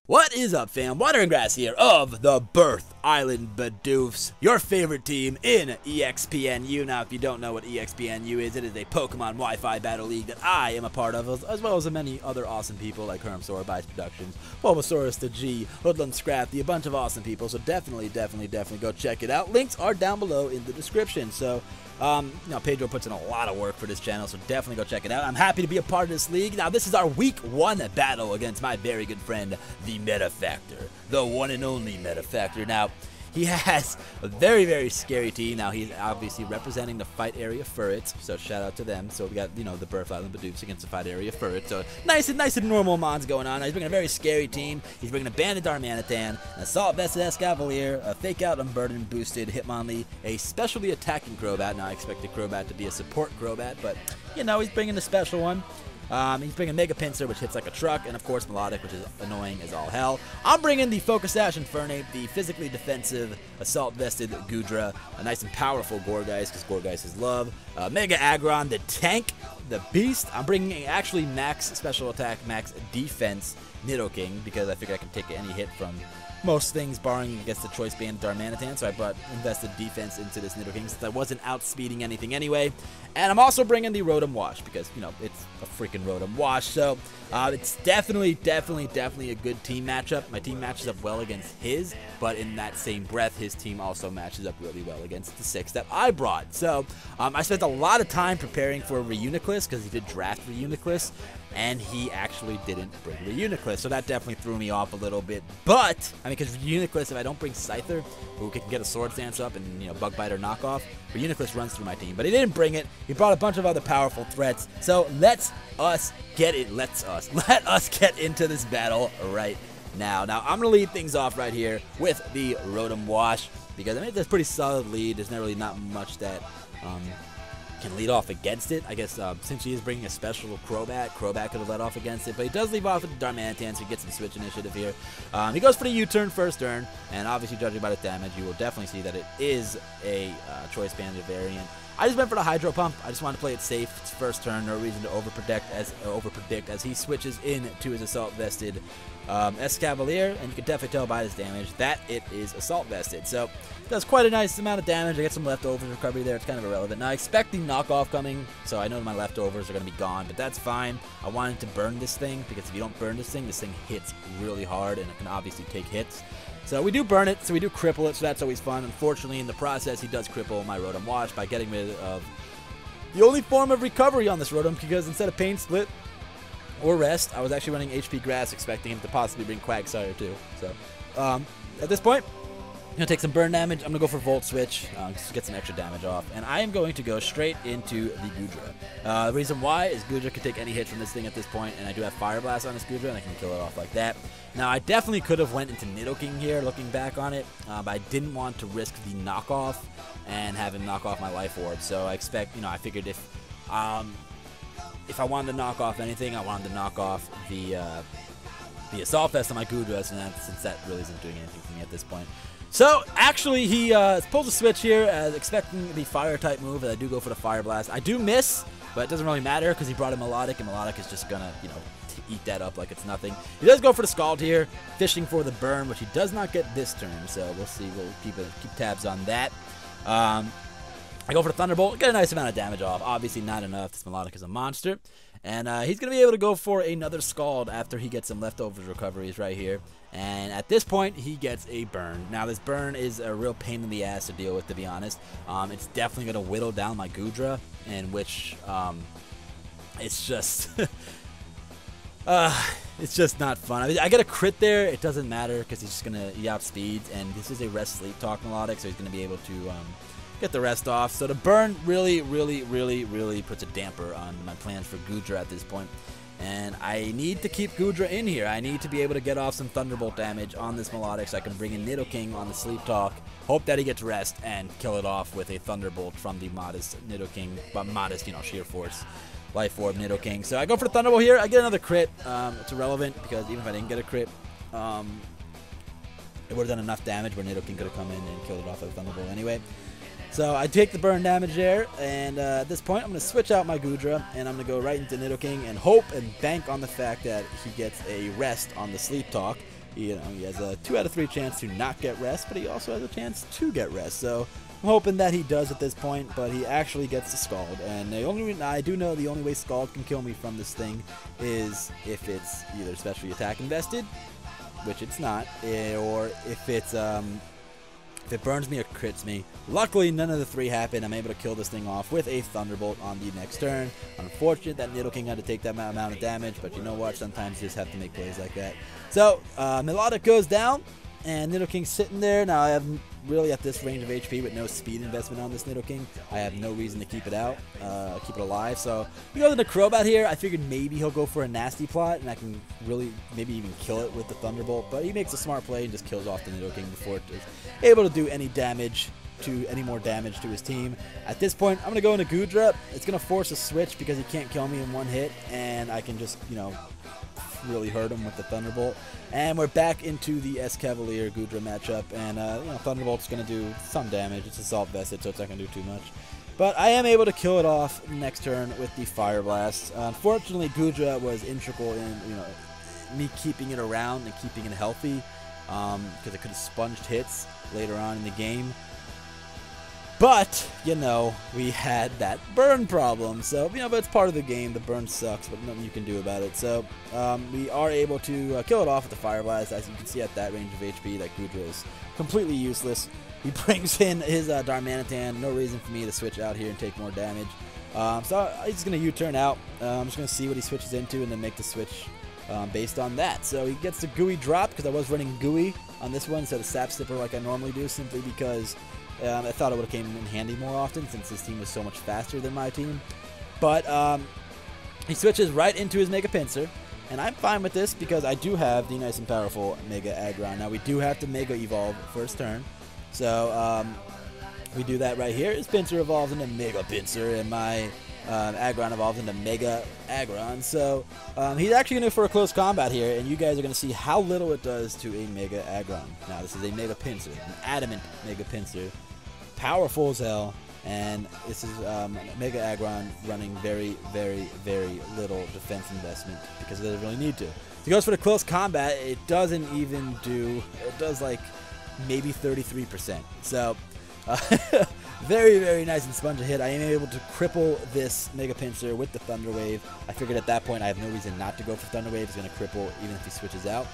What is up, fam? Water and Grass here of the Birth Island Bidoofs, your favorite team in EXPNU. Now, if you don't know what EXPNU is, it is a Pokemon Wi-Fi battle league that I am a part of, as well as many other awesome people like Hermsaur, Bites Productions, Bulbasaurus the G, Hoodlum Scrafty, a bunch of awesome people. So definitely go check it out. Links are down below in the description. So, Pedro puts in a lot of work for this channel, so definitely go check it out. I'm happy to be a part of this league. Now, this is our week 1 battle against my very good friend, the Metafactor, the one and only Metafactor. Now, he has a very scary team. Now, he's obviously representing the fight area Furrets, so shout out to them. So we got, the Birth Island Bidoofs against the fight area Furrets. So nice and normal mods going on. Now, he's bringing a very scary team. He's bringing a Banded Darmanitan, an Assault Vested Escavalier, a Fake Out Unburdened Boosted Hitmonlee, a specially attacking Crobat. Now, I expected Crobat to be a support Crobat, but, he's bringing a special one. He's bringing Mega Pinsir, which hits like a truck, and of course Melodic, which is annoying as all hell. I'm bringing the Focus Sash Infernape, the physically defensive Assault Vested Goodra, a nice and powerful Gourgeist, because Gourgeist is love. Mega Aggron, the tank, the beast. I'm bringing actually max special attack, max defense Nidoking, because I figure I can take any hit from most things, barring against the Choice Band Darmanitan, so I invested defense into this Nidoking since I wasn't outspeeding anything anyway. And I'm also bringing the Rotom Wash because, it's a freaking Rotom Wash. So it's definitely a good team matchup. My team matches up well against his, but in that same breath, his team also matches up really well against the 6 that I brought. So I spent a lot of time preparing for Reuniclus because he did draft Reuniclus, and he actually didn't bring Reuniclus, so that definitely threw me off a little bit. But, because Reuniclus, if I don't bring Scyther, who can get a Swords Dance up and, Bug Bite or Knockoff, Reuniclus runs through my team. But he didn't bring it. He brought a bunch of other powerful threats. So let us get into this battle right now. Now, I'm going to lead things off right here with the Rotom Wash, because, it's a pretty solid lead. There's not really much that can lead off against it. I guess since he is bringing a special Crobat could have led off against it, but he does leave off with the Darmanitan, so he gets some switch initiative here. He goes for the U-turn first turn, and obviously judging by the damage, you will definitely see that it is a Choice Banded variant. I just went for the Hydro Pump. I just wanted to play it safe. It's first turn, no reason to overpredict as he switches into his Assault Vested Escavalier, and you can definitely tell by his damage that it is Assault Vested. So it does quite a nice amount of damage. I get some leftover recovery there. It's kind of irrelevant. Now I expect the knockoff coming, so I know my leftovers are going to be gone, but that's fine. I wanted to burn this thing, because if you don't burn this thing hits really hard, and it can obviously take hits. So we do burn it, so we do cripple it, so that's always fun. Unfortunately, in the process, he does cripple my Rotom Wash by getting rid of the only form of recovery on this Rotom, because instead of Pain Split or Rest, I was actually running HP Grass, expecting him to possibly bring Quagsire too. So at this point, I'm going to take some burn damage. I'm going to go for Volt Switch, just to get some extra damage off. And I am going to go straight into the Goodra. The reason why is Goodra can take any hit from this thing at this point, and I do have Fire Blast on this Goodra, and I can kill it off like that. Now, I definitely could have went into Nidoking here, looking back on it, but I didn't want to risk the knockoff and have him knock off my Life Orb. So I figured if I wanted to knock off anything, I wanted to knock off the Assault Vest on my Goodra, since that really isn't doing anything for me at this point. So, actually, he pulls a switch here, expecting the Fire-type move, and I do go for the Fire Blast. I do miss, but it doesn't really matter, because he brought a Melodic, and Melodic is just gonna, eat that up like it's nothing. He does go for the Scald here, fishing for the burn, which he does not get this turn, so we'll see. We'll keep tabs on that. I go for the Thunderbolt, get a nice amount of damage off. Obviously not enough, this Melodic is a monster. And he's going to be able to go for another Scald after he gets some leftover recoveries right here. And at this point, he gets a burn. Now, this burn is a real pain in the ass to deal with, to be honest. It's definitely going to whittle down my Goodra, in which it's just... it's just not fun. I get a crit there. It doesn't matter because he's just going to outspeed. And this is a Rest Sleep Talk Melodic, so he's going to be able to get the rest off. So the burn really puts a damper on my plans for Goodra at this point. And I need to keep Goodra in here. I need to be able to get off some Thunderbolt damage on this Melodic so I can bring in Nidoking on the Sleep Talk, hope that he gets rest, and kill it off with a Thunderbolt from the modest Nidoking, but modest, Sheer Force Life Orb Nidoking. So I go for the Thunderbolt here. I get another crit. It's irrelevant because even if I didn't get a crit, it would have done enough damage where Nidoking could have come in and killed it off with a Thunderbolt anyway. So I take the burn damage there, and at this point I'm going to switch out my Goodra, and I'm going to go right into Nidoking and hope and bank on the fact that he gets a rest on the Sleep Talk, He has a 2 out of 3 chance to not get rest, but he also has a chance to get rest. So I'm hoping that he does at this point, but he actually gets the Scald. And I do know the only way Scald can kill me from this thing is if it's either specially attack invested, which it's not, or if it burns me or crits me. Luckily, none of the 3 happen. I'm able to kill this thing off with a Thunderbolt on the next turn. Unfortunate that Nidoking had to take that amount of damage, but you know what? Sometimes you just have to make plays like that. So, Melodic goes down, and Nidoking's sitting there. Now, I have really at this range of HP with no speed investment on this Nidoking. I have no reason to keep it out, keep it alive. So, he goes into Crobat here. I figured maybe he'll go for a nasty plot, and I can really maybe even kill it with the Thunderbolt. But he makes a smart play and just kills off the Nidoking before it is able to do any more damage to his team. At this point, I'm going to go into Goodra. It's going to force a switch because he can't kill me in one hit, and I can just, really hurt him with the Thunderbolt. And we're back into the Escavalier Goodra matchup, and Thunderbolt's going to do some damage. It's Assault Vested, so it's not going to do too much. But I am able to kill it off next turn with the Fire Blast. Unfortunately, Goodra was integral in me keeping it around and keeping it healthy, because it could have sponged hits later on in the game. But, we had that burn problem. So, but it's part of the game. The burn sucks, but nothing you can do about it. So, we are able to kill it off with the Fire Blast. As you can see at that range of HP, that Goodra is completely useless. He brings in his Darmanitan. No reason for me to switch out here and take more damage. So, he's just going to U-turn out. I'm just going to see what he switches into and then make the switch based on that. So, he gets the Gooey drop because I was running Gooey on this one instead of Sap Sipper like I normally do, simply because I thought it would have came in handy more often since his team was so much faster than my team. But he switches right into his Mega Pinsir, and I'm fine with this because I do have the nice and powerful Mega Aggron. Now, we do have to Mega Evolve first turn, so we do that right here. His Pinsir evolves into Mega Pinsir, and my Aggron evolves into Mega Aggron. So he's actually going to go for a close combat here, and you guys are going to see how little it does to a Mega Aggron. Now, this is a Mega Pinsir, an adamant Mega Pinsir. Powerful as hell, and this is Mega Aggron running very, very, very little defense investment because it doesn't really need to. If he goes for the close combat, it doesn't even do, it does like maybe 33%. So, very, very nice and spongy hit. I am able to cripple this Mega Pinsir with the Thunder Wave. I figured at that point I have no reason not to go for Thunder Wave. It's going to cripple even if he switches out.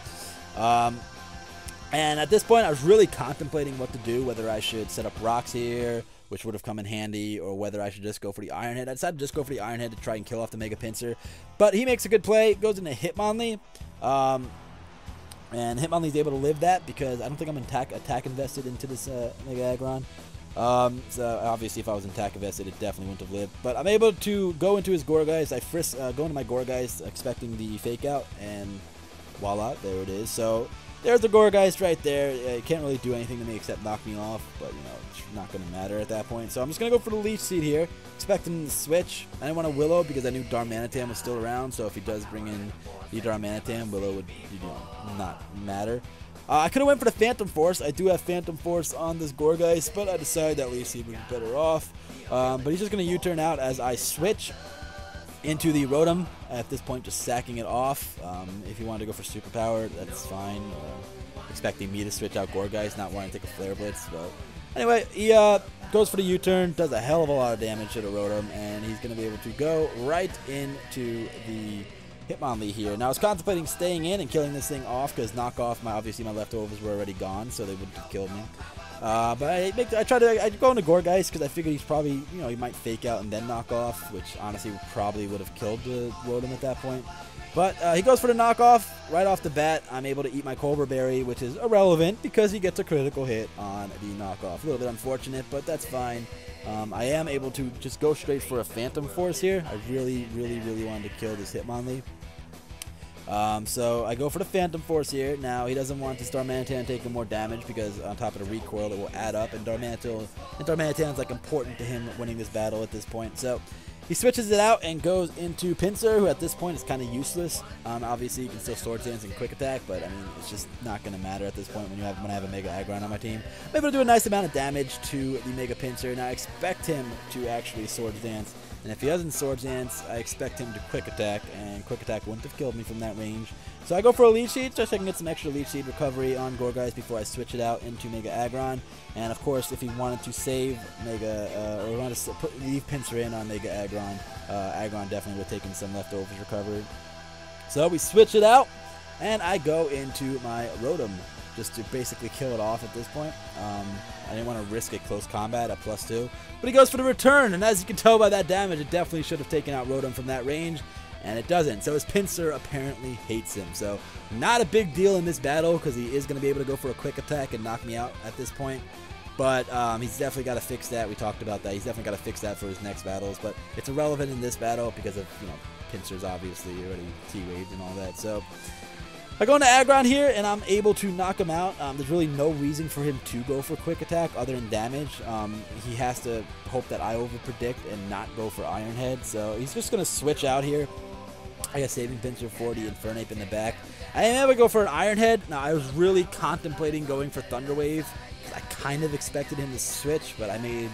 And at this point, I was really contemplating what to do, whether I should set up rocks here, which would have come in handy, or whether I should just go for the Iron Head. I decided to just go for the Iron Head to try and kill off the Mega Pinsir. But he makes a good play, goes into Hitmonlee, and Hitmonlee's able to live that because I don't think I'm attack invested into this Mega Aggron. So obviously if I was in attack invested, it definitely wouldn't have lived. But I'm able to go into his Gourgeist. I go into my Gourgeist expecting the Fake Out, and voila, there it is. So there's the Gourgeist right there. It can't really do anything to me except knock me off, but it's not going to matter at that point. So I'm just going to go for the Leech Seed here, expecting the switch. I didn't want a Willow because I knew Darmanitan was still around, so if he does bring in the Darmanitan, Willow would not matter. I could have went for the Phantom Force. I do have Phantom Force on this Gourgeist, but I decided that Leech Seed would be better off. But he's just going to U-turn out as I switch into the Rotom. At this point, just sacking it off. If you wanted to go for Superpower, that's fine. Expecting me to switch out Gourgeist, not wanting to take a Flare Blitz. But anyway, he goes for the U-turn, does a hell of a lot of damage to the Rotom, and he's going to be able to go right into the Hitmonlee here. Now, I was contemplating staying in and killing this thing off because obviously my leftovers were already gone, so they wouldn't have killed me. But I go into Gourgeist because I figured he's probably, he might Fake Out and then knock off, which honestly probably would have killed the Rotom at that point. But he goes for the knockoff right off the bat. I'm able to eat my Cobra Berry, which is irrelevant because he gets a critical hit on the knockoff. A little bit unfortunate, but that's fine. I am able to just go straight for a Phantom Force here. I really, really, really wanted to kill this Hitmonlee. So I go for the Phantom Force here. Now, he doesn't want this Darmanitan taking more damage because on top of the recoil, it will add up. And Darmanitan is like important to him winning this battle at this point. So he switches it out and goes into Pinsir, who at this point is kind of useless. Obviously, you can still Sword Dance and Quick Attack, but I mean, it's just not going to matter at this point when I have a Mega Aggron on my team. I'm able to do a nice amount of damage to the Mega Pinsir. Now, I expect him to actually Sword Dance And if he doesn't Sword Dance, I expect him to Quick Attack, and Quick Attack wouldn't have killed me from that range. So I go for a Leech Seed, just so I can get some extra Leech Seed recovery on Gourgeist before I switch it out into Mega Aggron. And of course, if he wanted to save Mega, or wanted to leave Pinsir in on Mega Aggron, Aggron definitely would have taken some leftovers recovered. So we switch it out, and I go into my Rotom, just to basically kill it off at this point. I didn't want to risk a close combat at +2, but he goes for the return, and as you can tell by that damage, it definitely should have taken out Rotom from that range, and it doesn't. So his Pinsir apparently hates him. So not a big deal in this battle, because he is going to be able to go for a Quick Attack and knock me out at this point. But he's definitely got to fix that. We talked about that. He's definitely got to fix that for his next battles. But it's irrelevant in this battle because of, you know, Pinsir's obviously already T-Waved and all that. So I go into Aggron here, and I'm able to knock him out. There's really no reason for him to go for Quick Attack other than damage. He has to hope that I overpredict and not go for Iron Head. So he's just going to switch out here. I got Saving Pinsir for the Infernape in the back. I am able to go for an Iron Head. Now, I was really contemplating going for Thunder Wave. I kind of expected him to switch, but I made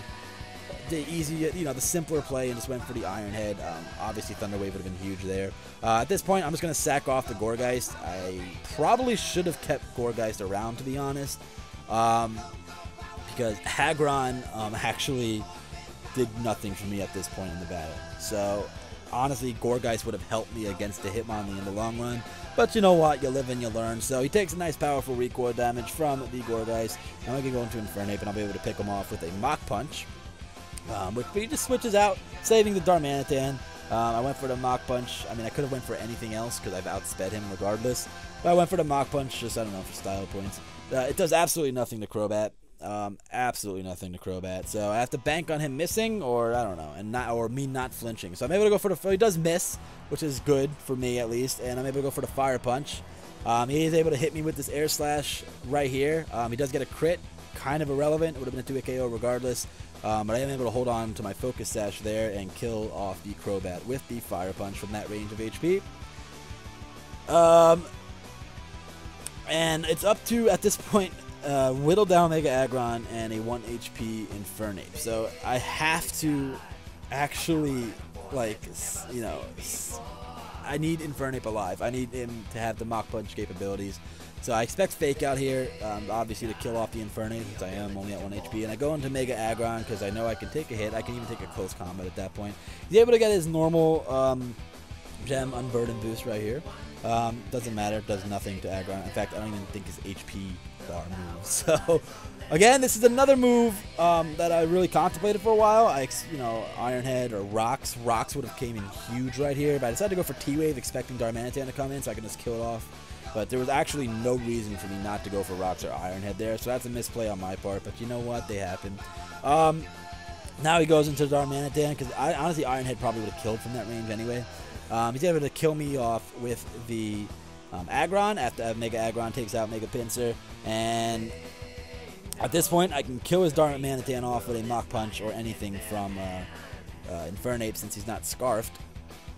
the easy, you know, the simpler play and just went for the Iron Head. Obviously, Thunder Wave would have been huge there. At this point, I'm just going to sack off the Gourgeist. I probably should have kept Gourgeist around, to be honest, because Aggron actually did nothing for me at this point in the battle. So, honestly, Gourgeist would have helped me against the Hitmonlee in the long run. But you know what? You live and you learn. So he takes a nice powerful recoil damage from the Gourgeist. And I can go into Infernape, and I'll be able to pick him off with a Mach Punch. Which he just switches out, saving the Darmanitan. I went for the Mach Punch. I mean, I could have went for anything else because I've outsped him regardless. But I went for the Mach Punch, just, I don't know, for style points. It does absolutely nothing to Crobat. Absolutely nothing to Crobat. So I have to bank on him missing, or I don't know, and or me not flinching. So I'm able to go for the. He does miss, which is good for me at least, and I'm able to go for the Fire Punch. He is able to hit me with this Air Slash right here. He does get a crit, kind of irrelevant. It would have been a 2-hit KO regardless. But I am able to hold on to my Focus Sash there and kill off the Crobat with the Fire Punch from that range of HP. And it's up to, at this point, whittle down Mega Aggron and a 1 HP Infernape. So I have to actually, like, you know, I need Infernape alive. I need him to have the Mach Punch capabilities. So I expect Fake Out here, obviously, to kill off the Infernape, since I am only at 1 HP. And I go into Mega Aggron because I know I can take a hit. I can even take a close combat at that point. He's able to get his normal Gem Unburden boost right here. Doesn't matter. Does nothing to Aggron. In fact, I don't even think his HP bar moves. So, again, this is another move that I really contemplated for a while. You know, Iron Head or Rocks. Rocks would have came in huge right here, but I decided to go for T-Wave, expecting Darmanitan to come in so I can just kill it off. But there was actually no reason for me not to go for Rocks or Iron Head there, so that's a misplay on my part. But you know what? They happen. Now he goes into Darmanitan, because honestly, Iron Head probably would have killed from that range anyway. He's able to kill me off with the Aggron after Mega Aggron takes out Mega Pinsir. And at this point, I can kill his Darmanitan off with a Mach Punch or anything from Infernape, since he's not Scarfed.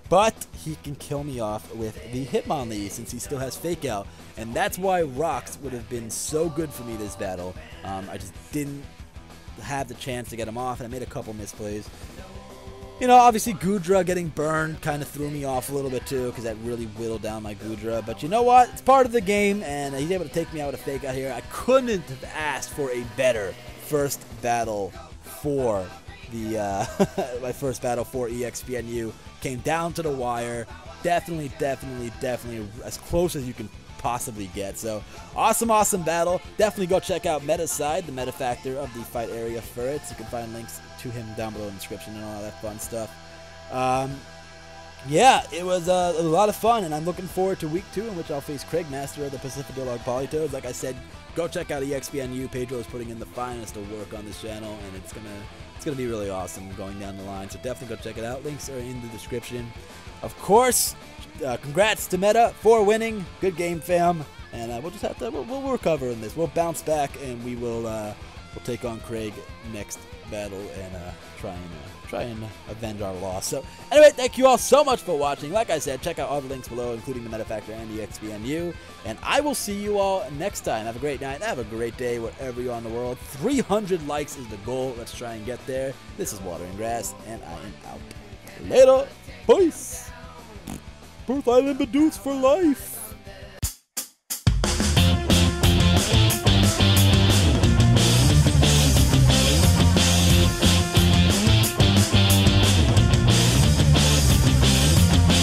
But he can kill me off with the Hitmonlee, since he still has Fake Out. And that's why Rocks would have been so good for me this battle. I just didn't have the chance to get him off, and I made a couple misplays. You know, obviously Goodra getting burned kind of threw me off a little bit too, because that really whittled down my Goodra. But you know what? It's part of the game, and he's able to take me out with a Fake Out here. I couldn't have asked for a better first battle for the my first battle for EXPNU. Came down to the wire. Definitely as close as you can possibly get. So awesome battle. Definitely go check out Metaside, the meta factor of the fight area Furrets. You can find links to him down below in the description and all that fun stuff. Yeah, it was a lot of fun, and I'm looking forward to week 2, in which I'll face Craig, master of the Pacific Dialogue Polytoads. Like I said, go check out EXPNU. Pedro is putting in the finest of work on this channel, and it's gonna be really awesome going down the line. So definitely go check it out. Links are in the description. Of course, congrats to Meta for winning. Good game, fam. And we'll just have to we'll recover in this. We'll bounce back, and we'll take on Craig next battle and try and avenge our loss. So anyway, thank you all so much for watching. Like I said, check out all the links below, including the Meta Factor and the EXPNU. And I will see you all next time. Have a great night. Have a great day wherever you are in the world. 300 likes is the goal. Let's try and get there. This is Water and Grass, and I am out. Later. Peace. Birth Island Bidoofs for life.